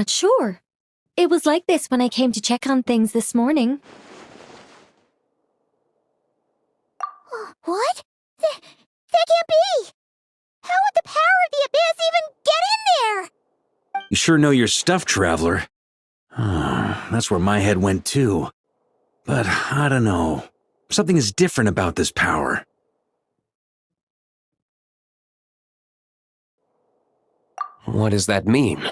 not sure. It was like this when I came to check on things this morning. What? That can't be! How would the power of the abyss even get in there? You sure know your stuff, Traveler. That's where my head went too. But I don't know. Something is different about this power. What does that mean?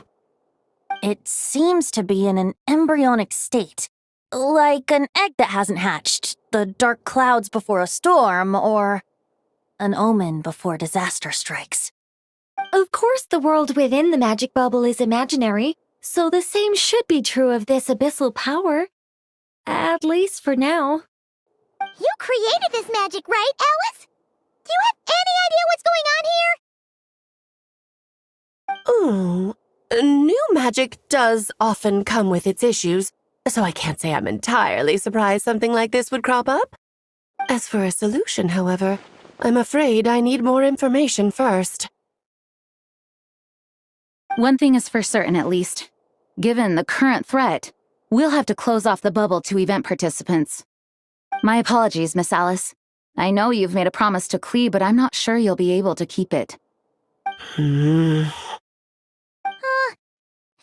It seems to be in an embryonic state. Like an egg that hasn't hatched, the dark clouds before a storm, or an omen before disaster strikes. Of course, the world within the magic bubble is imaginary, so the same should be true of this abyssal power. At least for now. You created this magic, right, Alice? Do you have any idea what's going on here? Ooh, new magic does often come with its issues, so I can't say I'm entirely surprised something like this would crop up. As for a solution, however, I'm afraid I need more information first. One thing is for certain, at least. Given the current threat, we'll have to close off the bubble to event participants. My apologies, Miss Alice. I know you've made a promise to Klee, but I'm not sure you'll be able to keep it.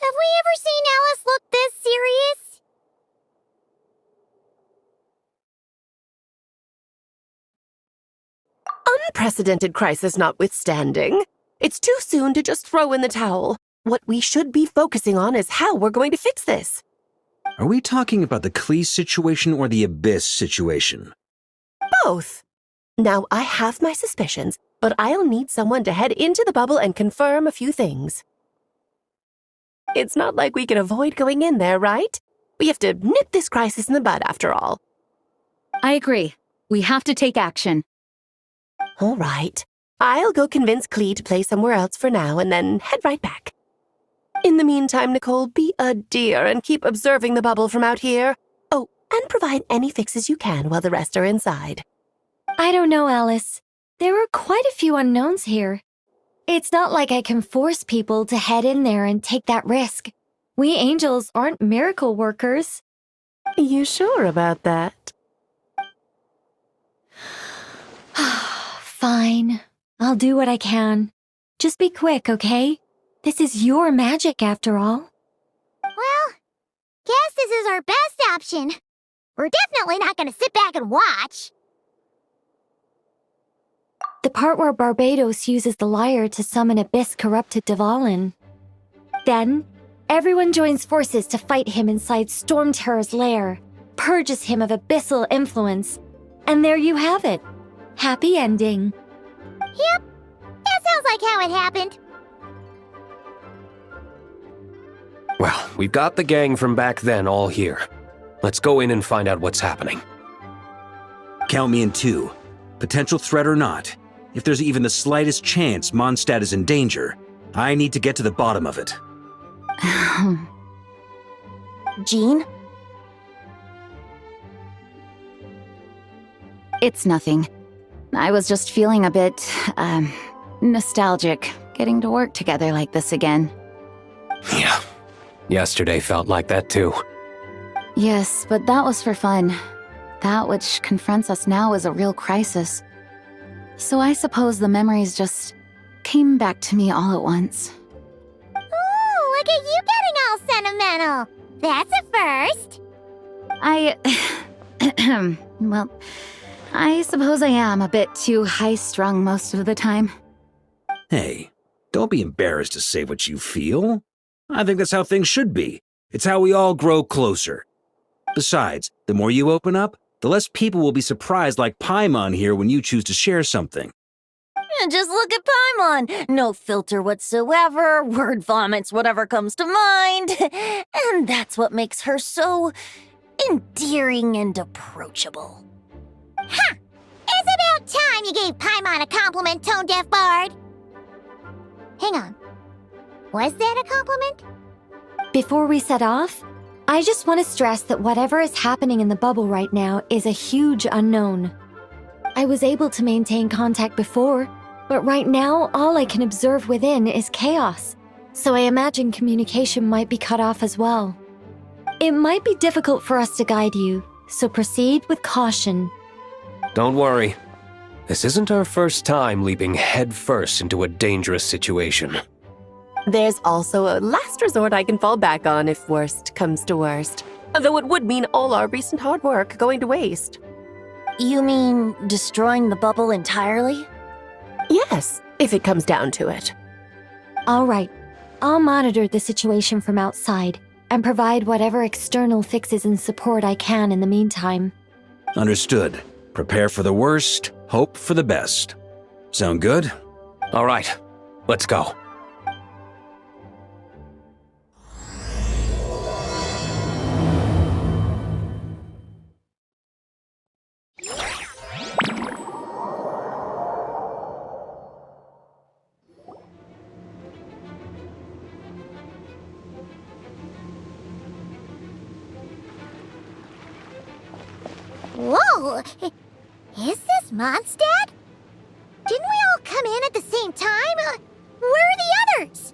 Have we ever seen Alice look this serious? Unprecedented crisis notwithstanding, it's too soon to just throw in the towel. What we should be focusing on is how we're going to fix this. Are we talking about the Klee situation or the Abyss situation? Both. Now, I have my suspicions, but I'll need someone to head into the bubble and confirm a few things. It's not like we can avoid going in there, right? We have to nip this crisis in the bud, after all. I agree. We have to take action. All right. I'll go convince Klee to play somewhere else for now and then head right back. In the meantime, Nicole, be a dear and keep observing the bubble from out here. Oh, and provide any fixes you can while the rest are inside. I don't know, Alice. There are quite a few unknowns here. It's not like I can force people to head in there and take that risk. We angels aren't miracle workers. You sure about that? Fine. I'll do what I can. Just be quick, okay? This is your magic, after all. Well, guess this is our best option. We're definitely not going to sit back and watch. The part where Barbados uses the lyre to summon Abyss-corrupted Dvalin. Then, everyone joins forces to fight him inside Storm Terror's lair, purges him of abyssal influence, and there you have it. Happy ending. Yep, that sounds like how it happened. Well, we've got the gang from back then all here. Let's go in and find out what's happening. Count me in too. Potential threat or not. If there's even the slightest chance Mondstadt is in danger, I need to get to the bottom of it. Jean? It's nothing. I was just feeling a bit, nostalgic, getting to work together like this again. Yeah. Yesterday felt like that too. Yes, but that was for fun. That which confronts us now is a real crisis. So I suppose the memories just came back to me all at once. Ooh, look at you getting all sentimental. That's a first. Well, I suppose I am a bit too high-strung most of the time. Hey, don't be embarrassed to say what you feel. I think that's how things should be. It's how we all grow closer. Besides, the more you open up, the less people will be surprised like Paimon here when you choose to share something. Just look at Paimon. No filter whatsoever, word vomits whatever comes to mind. And that's what makes her so endearing and approachable. Ha! It's about time you gave Paimon a compliment, tone-deaf bard. Hang on. Was that a compliment? Before we set off, I just want to stress that whatever is happening in the bubble right now is a huge unknown. I was able to maintain contact before, but right now all I can observe within is chaos. so I imagine communication might be cut off as well. It might be difficult for us to guide you, so proceed with caution. Don't worry. This isn't our first time leaping headfirst into a dangerous situation. There's also a last resort I can fall back on if worst comes to worst. Though it would mean all our recent hard work going to waste. You mean destroying the bubble entirely? Yes, if it comes down to it. All right, I'll monitor the situation from outside and provide whatever external fixes and support I can in the meantime. Understood. Prepare for the worst, hope for the best. Sound good? All right, let's go. Whoa! Is this Mondstadt? Didn't we all come in at the same time? Where are the others?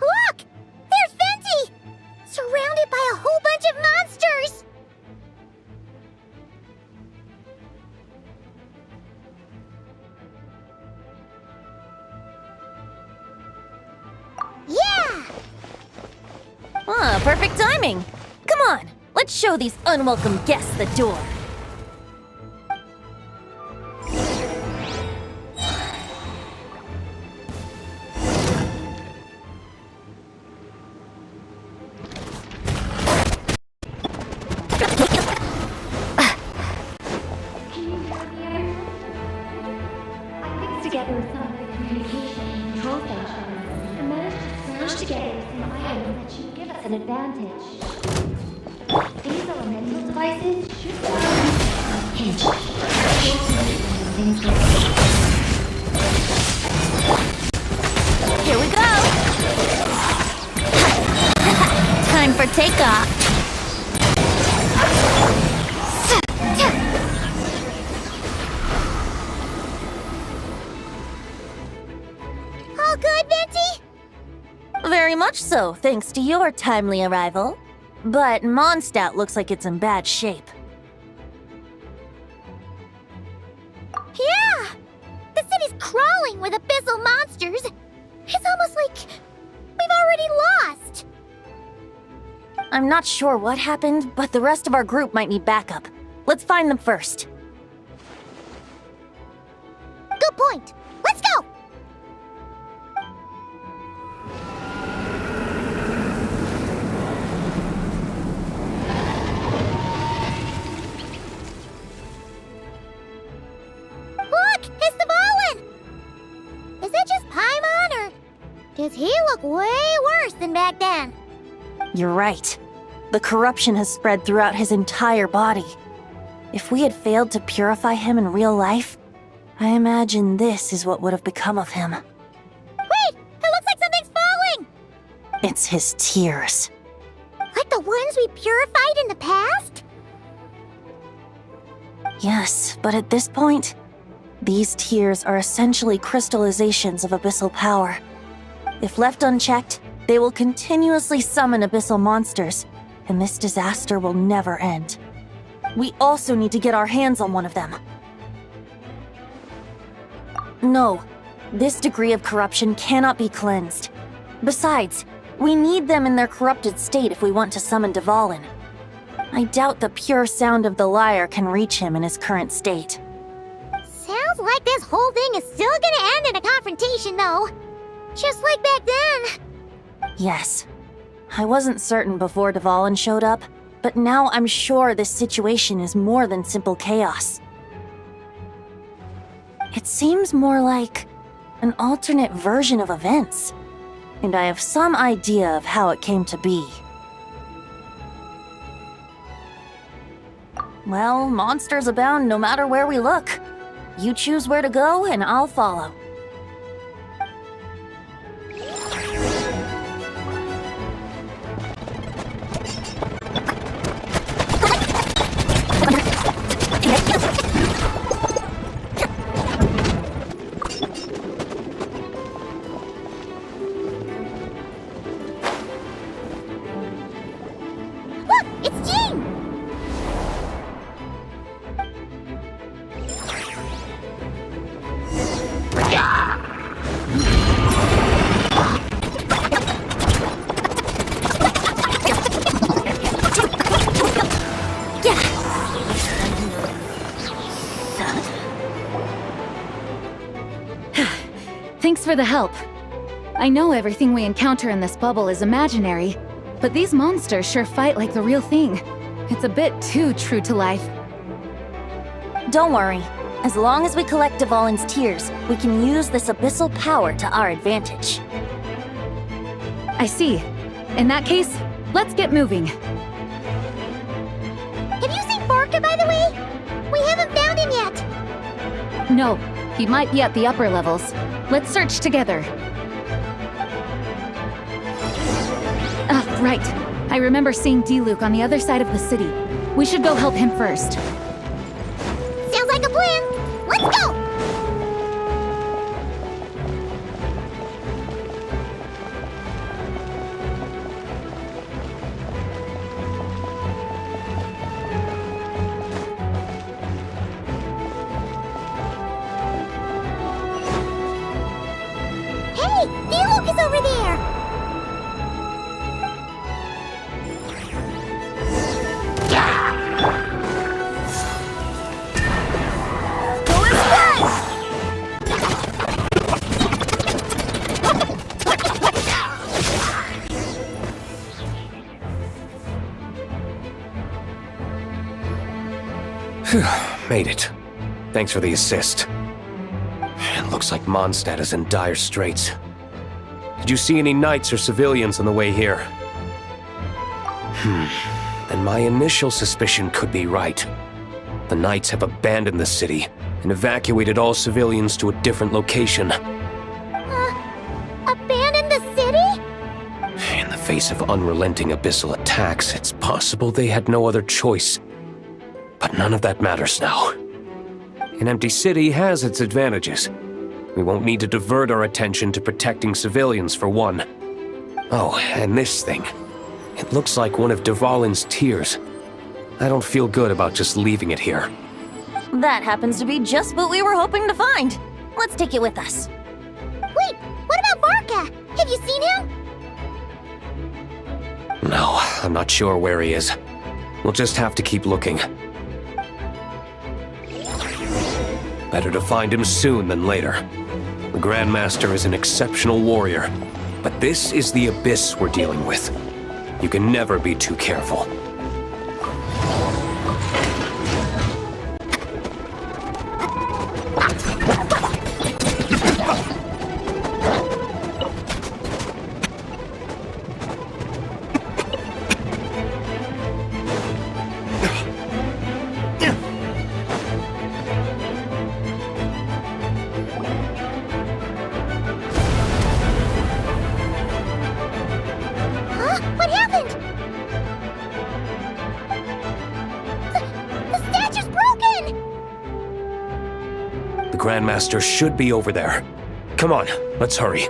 Look! There's Venti! Surrounded by a whole bunch of monsters! Yeah! Ah, perfect timing. Come on, let's show these unwelcome guests the door. Together with some of the communication and control functions, and managed to smash together some items that should give us an advantage. These elemental devices should hinge. Here we go! Time for takeoff! All good, Venti? Very much so, thanks to your timely arrival. But Mondstadt looks like it's in bad shape. Yeah! The city's crawling with abyssal monsters. It's almost like we've already lost. I'm not sure what happened, but the rest of our group might need backup. Let's find them first. Good point. Let's go! Look! It's the Volin! Is it just Paimon, or does he look way worse than back then? You're right. The corruption has spread throughout his entire body. If we had failed to purify him in real life, I imagine this is what would have become of him. Wait! It looks like something's falling! It's his tears. Like the ones we purified in the past? Yes, but at this point, these tears are essentially crystallizations of abyssal power. If left unchecked, they will continuously summon abyssal monsters, and this disaster will never end. We also need to get our hands on one of them. No, this degree of corruption cannot be cleansed. Besides, we need them in their corrupted state if we want to summon Dvalin. I doubt the pure sound of the lyre can reach him in his current state. Sounds like this whole thing is still gonna end in a confrontation, though. Just like back then. Yes. I wasn't certain before Dvalin showed up, but now I'm sure this situation is more than simple chaos. It seems more like an alternate version of events, and I have some idea of how it came to be. Well, monsters abound no matter where we look. You choose where to go, and I'll follow. Thanks for the help. I know everything we encounter in this bubble is imaginary, but these monsters sure fight like the real thing. It's a bit too true to life. Don't worry. As long as we collect Dvalin's tears, we can use this abyssal power to our advantage. I see. In that case, let's get moving. Have you seen Barca, by the way? We haven't found him yet. No, he might be at the upper levels. Let's search together. Ah, right. I remember seeing D-Luke on the other side of the city. We should go help him first. Sounds like a plan. Let's go! Hey! D-Luke is over there! Made it. Thanks for the assist. It looks like Mondstadt is in dire straits. Did you see any knights or civilians on the way here? Then my initial suspicion could be right. The knights have abandoned the city and evacuated all civilians to a different location. Abandon the city? In the face of unrelenting abyssal attacks, it's possible they had no other choice. But none of that matters now. An empty city has its advantages. We won't need to divert our attention to protecting civilians, for one. Oh, and this thing. It looks like one of Dvalin's tears. I don't feel good about just leaving it here. That happens to be just what we were hoping to find. Let's take it with us. Wait, what about Barca? Have you seen him? No, I'm not sure where he is. We'll just have to keep looking. Better to find him soon than later. The Grandmaster is an exceptional warrior, but this is the abyss we're dealing with. You can never be too careful. What happened? The statue's broken! The Grandmaster should be over there. Come on, let's hurry.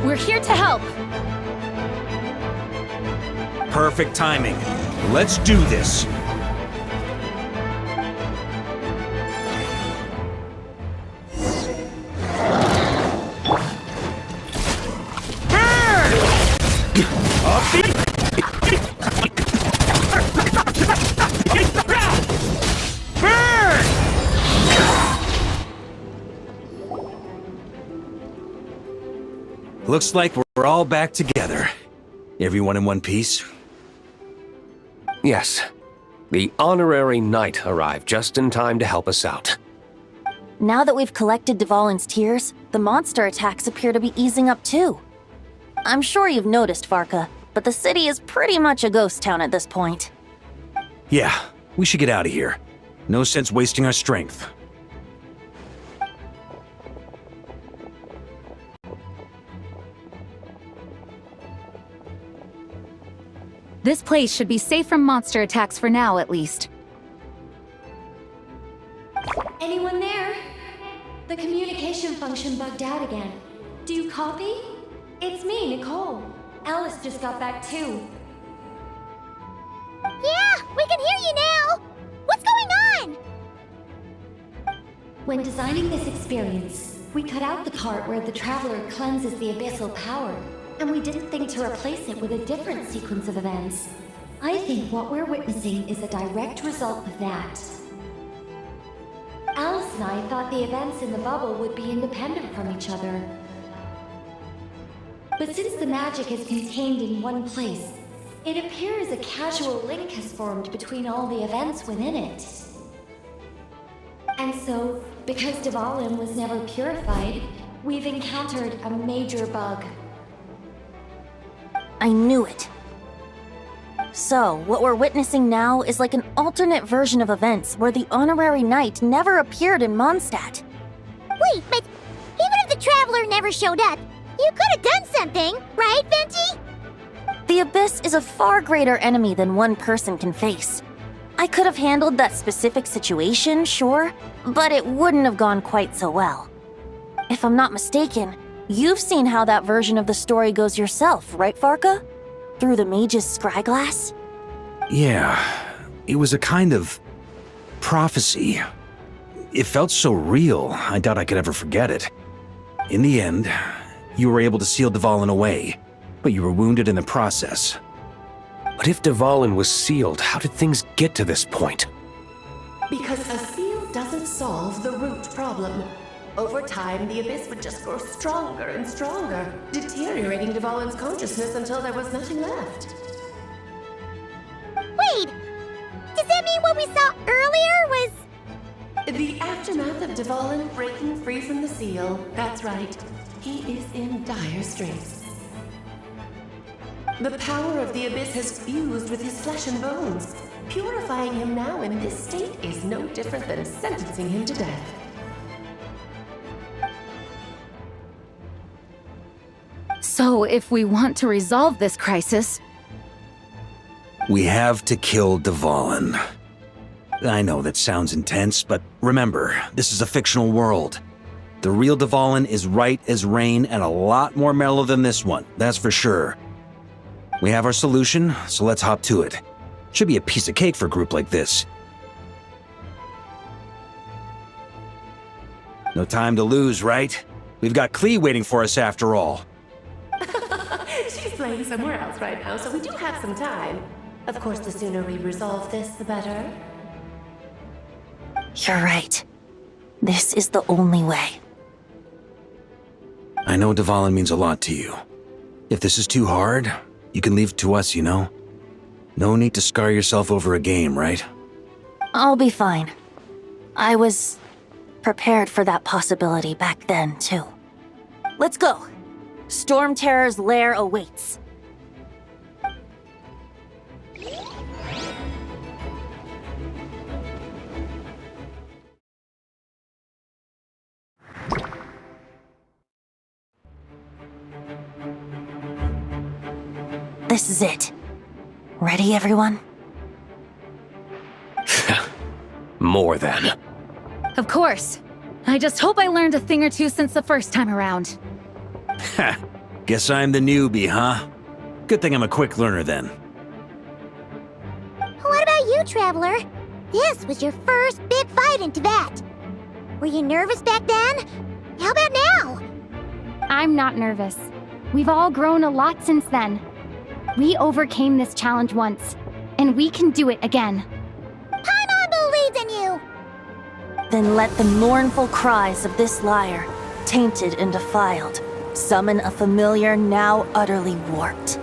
We're here to help. Perfect timing. Let's do this. Looks like we're all back together. Everyone in one piece? Yes. The honorary knight arrived just in time to help us out. Now that we've collected Dvalin's tears, the monster attacks appear to be easing up too. I'm sure you've noticed, Varka, but the city is pretty much a ghost town at this point. Yeah, we should get out of here. No sense wasting our strength. This place should be safe from monster attacks for now, at least. Anyone there? The communication function bugged out again. Do you copy? It's me, Nicole. Alice just got back too. When designing this experience, we cut out the part where the traveler cleanses the abyssal power, and we didn't think to replace it with a different sequence of events. I think what we're witnessing is a direct result of that. Alice and I thought the events in the bubble would be independent from each other. But since the magic is contained in one place, it appears a casual link has formed between all the events within it. And so, because Dvalin was never purified, we've encountered a major bug. I knew it. So, what we're witnessing now is like an alternate version of events where the honorary knight never appeared in Mondstadt. Wait, but even if the Traveler never showed up, you could have done something, right, Venti? The Abyss is a far greater enemy than one person can face. I could have handled that specific situation, sure, but it wouldn't have gone quite so well. If I'm not mistaken, you've seen how that version of the story goes yourself, right, Farka? Through the mage's scryglass? Yeah, it was a kind of prophecy. It felt so real, I doubt I could ever forget it. In the end, you were able to seal Dvalin away, but you were wounded in the process. But if Dvalin was sealed, how did things get to this point? Because a seal doesn't solve the root problem. Over time, the Abyss would just grow stronger and stronger, deteriorating Dvalin's consciousness until there was nothing left. Wait! Does that mean what we saw earlier was... The aftermath of Dvalin breaking free from the seal. That's right. He is in dire straits. The power of the Abyss has fused with his flesh and bones. Purifying him now in this state is no different than sentencing him to death. So, if we want to resolve this crisis, We have to kill Dvalin. I know that sounds intense, but remember, this is a fictional world. The real Dvalin is right as rain and a lot more mellow than this one, that's for sure. We have our solution, so let's hop to it. Should be a piece of cake for a group like this. No time to lose, right? We've got Klee waiting for us after all. She's playing somewhere else right now, so we do have some time. Of course, the sooner we resolve this, the better. You're right. This is the only way. I know Dvalin means a lot to you. If this is too hard, you can leave it to us, you know? No need to scar yourself over a game, right? I'll be fine. I was prepared for that possibility back then, too. Let's go. Storm Terror's lair awaits. This is it. Ready, everyone? More than. of course. I just hope I learned a thing or two since the first time around. Ha! Guess I'm the newbie, huh? Good thing I'm a quick learner then. What about you, Traveler? This was your first big fight in Tibet. Were you nervous back then? How about now? I'm not nervous. We've all grown a lot since then. We overcame this challenge once, and we can do it again. Paimon believes in you! Then let the mournful cries of this lyre, tainted and defiled, summon a familiar now utterly warped.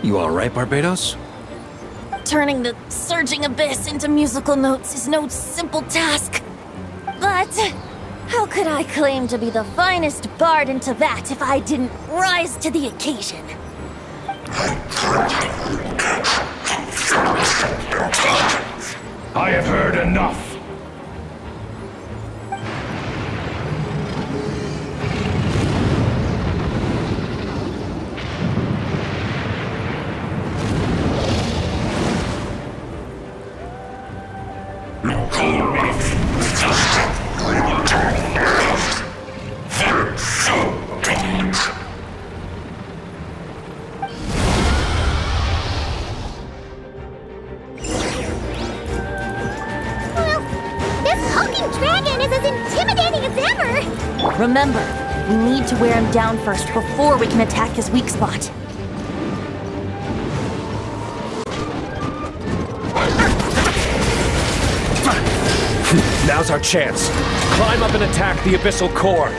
You alright, Barbados? Turning the surging abyss into musical notes is no simple task. But how could I claim to be the finest bard in Tibet if I didn't rise to the occasion? I have heard enough. intimidating as ever! Remember, we need to wear him down first before we can attack his weak spot. Now's our chance. Climb up and attack the abyssal core.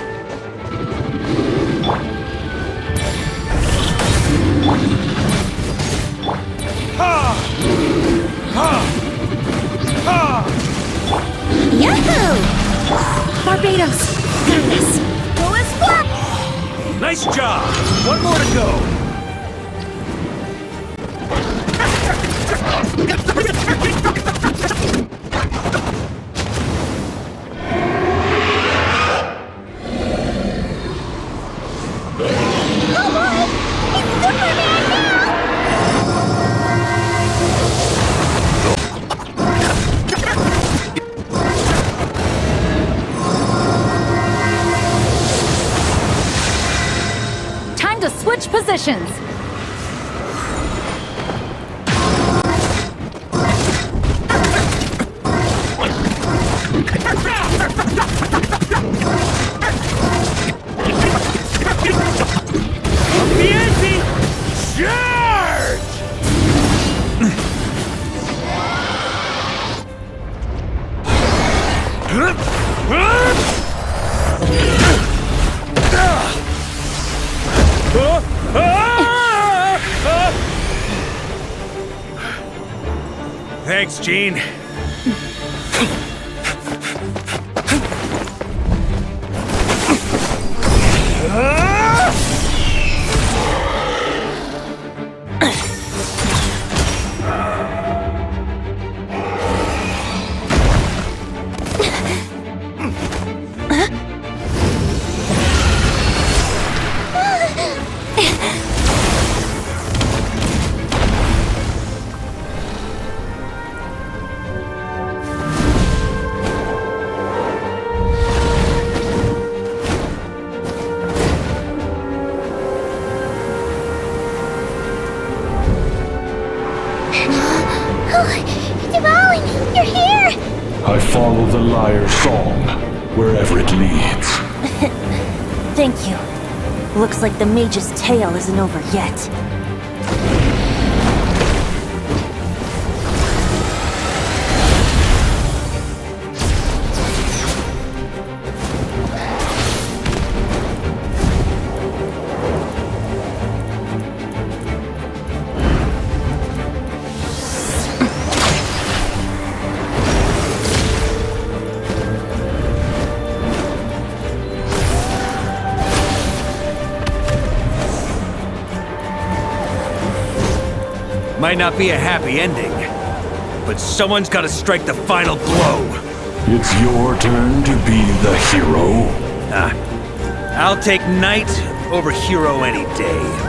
Yahoo! Barbados, got this. Go as far! Nice job! One more to go! Time to switch positions. Thanks, Gene. Dvalin, you're here! I follow the lyre's song, wherever it leads. Thank you. Looks like the mage's tale isn't over yet. Might not be a happy ending, but someone's gotta strike the final blow. It's your turn to be the hero. I'll take knight over hero any day.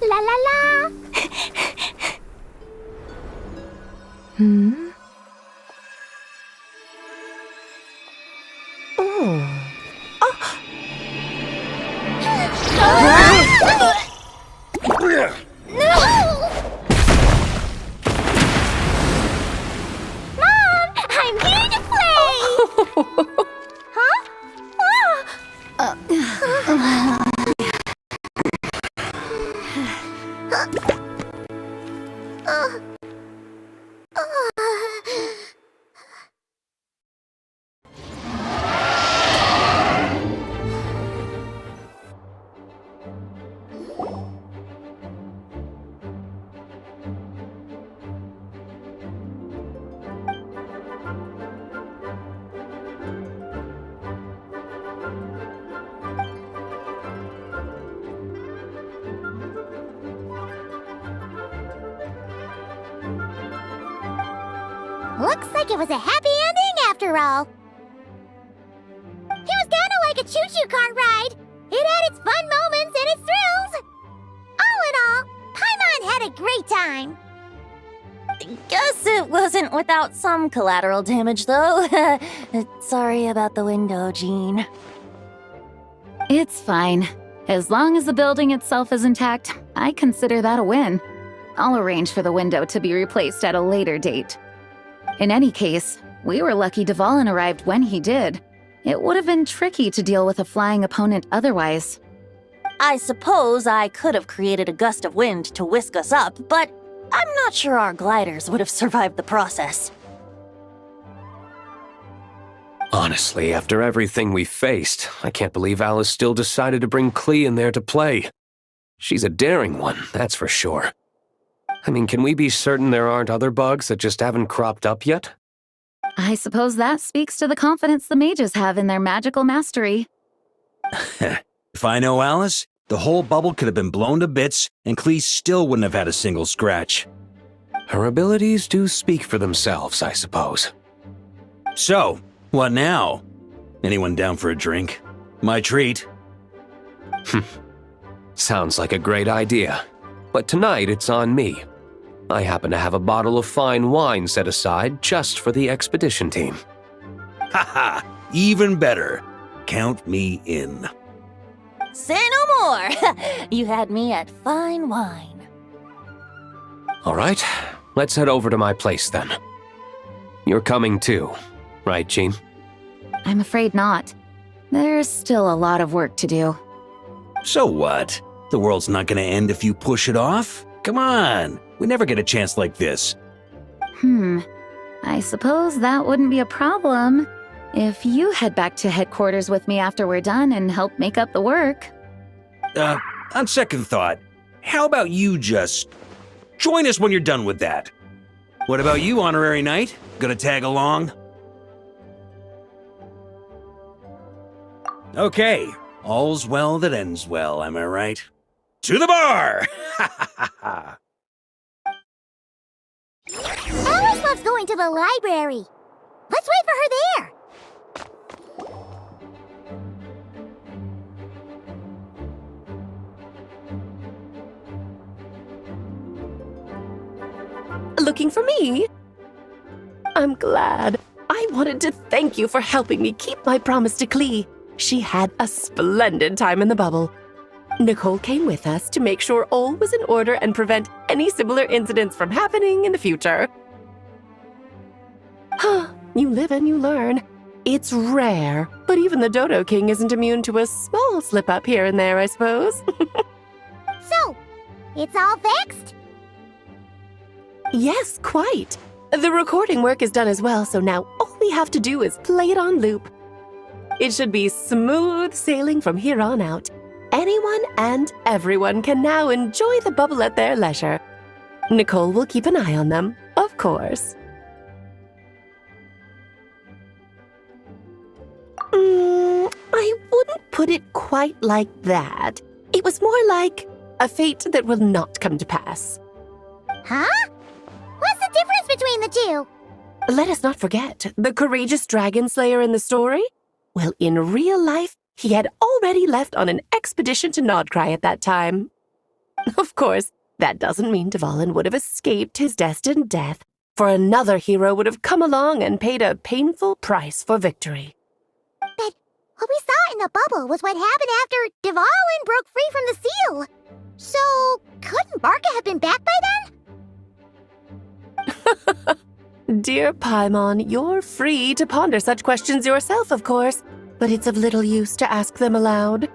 La la la! Mom, I'm here to play! Huh? Looks like it was a happy ending after all. It was kinda like a choo-choo cart ride. It had its fun moments and its thrills. All in all, Paimon had a great time. Guess it wasn't without some collateral damage, though. Sorry about the window, Jean. It's fine. As long as the building itself is intact, I consider that a win. I'll arrange for the window to be replaced at a later date. In any case, we were lucky Dvalin arrived when he did. It would have been tricky to deal with a flying opponent otherwise. I suppose I could have created a gust of wind to whisk us up, but I'm not sure our gliders would have survived the process. Honestly, after everything we faced, I can't believe Alice still decided to bring Klee in there to play. She's a daring one, that's for sure. I mean, can we be certain there aren't other bugs that just haven't cropped up yet? I suppose that speaks to the confidence the mages have in their magical mastery. If I know Alice, the whole bubble could have been blown to bits, and Klee still wouldn't have had a single scratch. Her abilities do speak for themselves, I suppose. So, what now? Anyone down for a drink? My treat. Sounds like a great idea. But tonight it's on me. I happen to have a bottle of fine wine set aside just for the expedition team. Haha, even better. Count me in. Say no more! You had me at fine wine. All right, let's head over to my place then. You're coming too, right, Jean? I'm afraid not. There's still a lot of work to do. So what? The world's not gonna end if you push it off? Come on, we never get a chance like this. I suppose that wouldn't be a problem if you head back to headquarters with me after we're done and help make up the work. On second thought, how about you just join us when you're done with that? What about you, Honorary Knight? Gonna tag along? Okay, all's well that ends well, am I right? To the bar! Alice loves going to the library. Let's wait for her there. Looking for me? I'm glad. I wanted to thank you for helping me keep my promise to Klee. She had a splendid time in the bubble. Nicole came with us to make sure all was in order and prevent any similar incidents from happening in the future. You live and you learn. It's rare, but even the Dodo King isn't immune to a small slip-up here and there, I suppose. So, it's all fixed? Yes, quite. The recording work is done as well, so now all we have to do is play it on loop. It should be smooth sailing from here on out. Anyone and everyone can now enjoy the bubble at their leisure. Nicole will keep an eye on them, of course. I wouldn't put it quite like that. It was more like a fate that will not come to pass. Huh? What's the difference between the two? Let us not forget the courageous dragon slayer in the story. Well, in real life, he had already left on an expedition to Nodcry at that time. Of course, that doesn't mean Dvalin would have escaped his destined death, for another hero would have come along and paid a painful price for victory. But what we saw in the bubble was what happened after Dvalin broke free from the seal. So, couldn't Barca have been back by then? Dear Paimon, you're free to ponder such questions yourself, of course, but it's of little use to ask them aloud.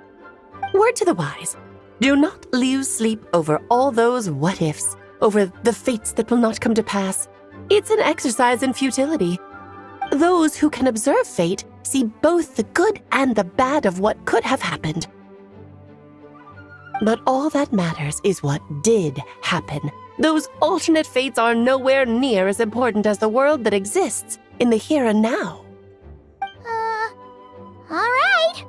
Word to the wise, do not lose sleep over all those what-ifs, over the fates that will not come to pass. It's an exercise in futility. Those who can observe fate see both the good and the bad of what could have happened. But all that matters is what did happen. Those alternate fates are nowhere near as important as the world that exists in the here and now. All right.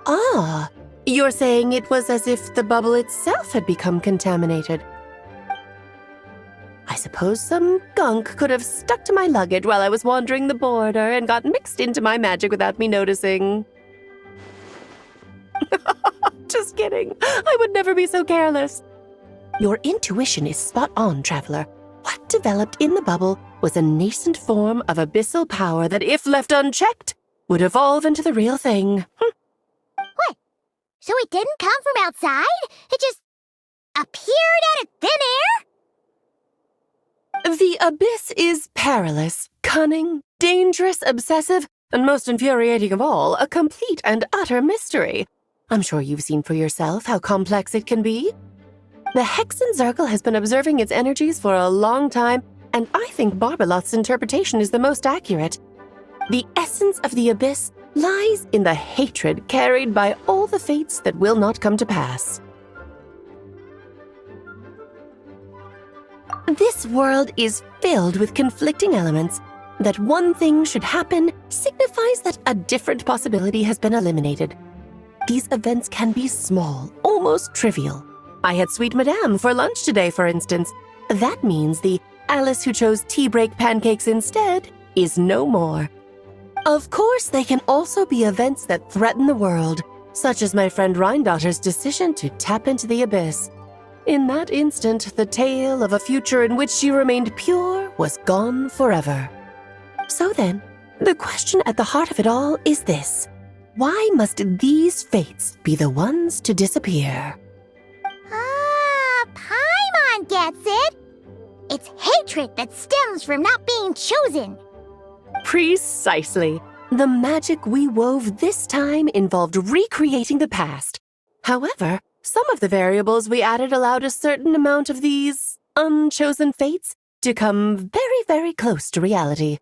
Ah, you're saying it was as if the bubble itself had become contaminated. suppose some gunk could have stuck to my luggage while I was wandering the border and got mixed into my magic without me noticing. Just kidding. I would never be so careless. Your intuition is spot on, Traveler. What developed in the bubble was a nascent form of abyssal power that, if left unchecked, would evolve into the real thing. What? So it didn't come from outside? It just appeared out of thin air? The abyss is perilous, cunning, dangerous, obsessive, and most infuriating of all, a complete and utter mystery. I'm sure you've seen for yourself how complex it can be. The Hexen Zircle has been observing its energies for a long time, and I think Barbalot's interpretation is the most accurate. The essence of the abyss lies in the hatred carried by all the fates that will not come to pass. This world is filled with conflicting elements. That one thing should happen signifies that a different possibility has been eliminated. These events can be small, almost trivial. I had Sweet Madame for lunch today, for instance. That means the Alice who chose tea break pancakes instead is no more. Of course, they can also be events that threaten the world, such as my friend Rhindotter's decision to tap into the abyss. In that instant, the tale of a future in which she remained pure was gone forever. So then, the question at the heart of it all is this. Why must these fates be the ones to disappear? Paimon gets it. It's hatred that stems from not being chosen. Precisely. The magic we wove this time involved recreating the past. However, some of the variables we added allowed a certain amount of these unchosen fates to come very, very close to reality.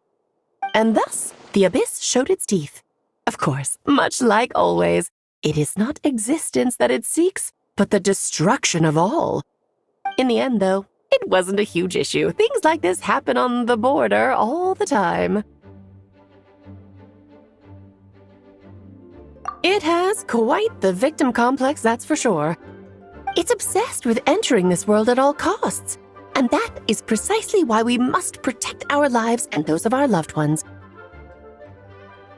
And thus, the abyss showed its teeth. Of course, much like always, it is not existence that it seeks, but the destruction of all. In the end, though, it wasn't a huge issue. Things like this happen on the border all the time. It has quite the victim complex, that's for sure. It's obsessed with entering this world at all costs. And that is precisely why we must protect our lives and those of our loved ones.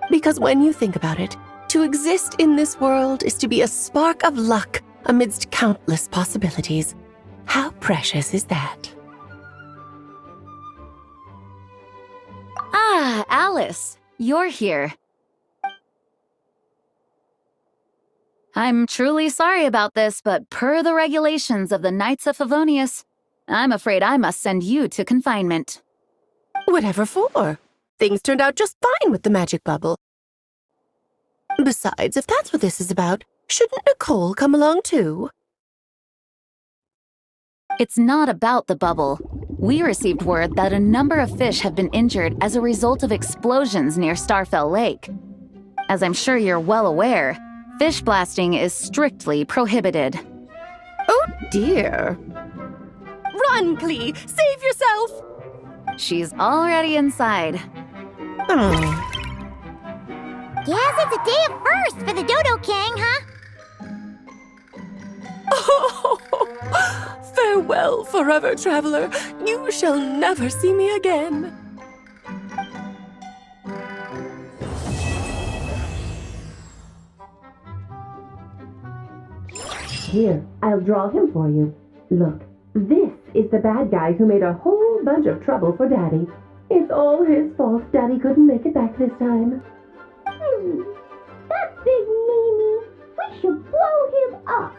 Because when you think about it, to exist in this world is to be a spark of luck amidst countless possibilities. How precious is that? Ah, Alice, you're here. I'm truly sorry about this, but per the regulations of the Knights of Favonius, I'm afraid I must send you to confinement. Whatever for? Things turned out just fine with the magic bubble. Besides, if that's what this is about, shouldn't Nicole come along too? It's not about the bubble. We received word that a number of fish have been injured as a result of explosions near Starfell Lake. As I'm sure you're well aware, fish blasting is strictly prohibited. Oh dear. Run, Clee! Save yourself! She's already inside. Oh. Guess it's a day of first for the Dodo King, huh? Oh, farewell, forever traveler. You shall never see me again. Here, I'll draw him for you. Look, this is the bad guy who made a whole bunch of trouble for Daddy. It's all his fault Daddy couldn't make it back this time. That big meanie. We should blow him up.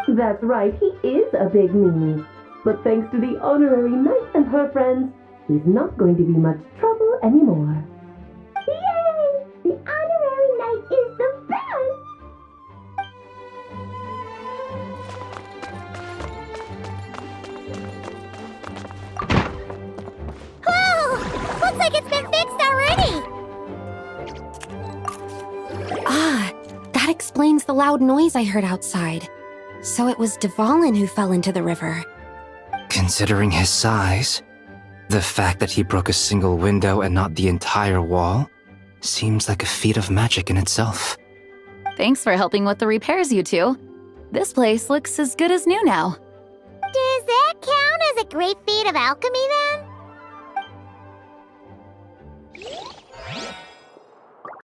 That's right, he is a big meanie. But thanks to the honorary knight and her friends, he's not going to be much trouble anymore. Yay! The honorary knight is the best! Whoa! Looks like it's been fixed already! Ah, that explains the loud noise I heard outside. So it was Dvalin who fell into the river. Considering his size, the fact that he broke a single window and not the entire wall seems like a feat of magic in itself. Thanks for helping with the repairs, you two. This place looks as good as new now. Does that count as a great feat of alchemy then?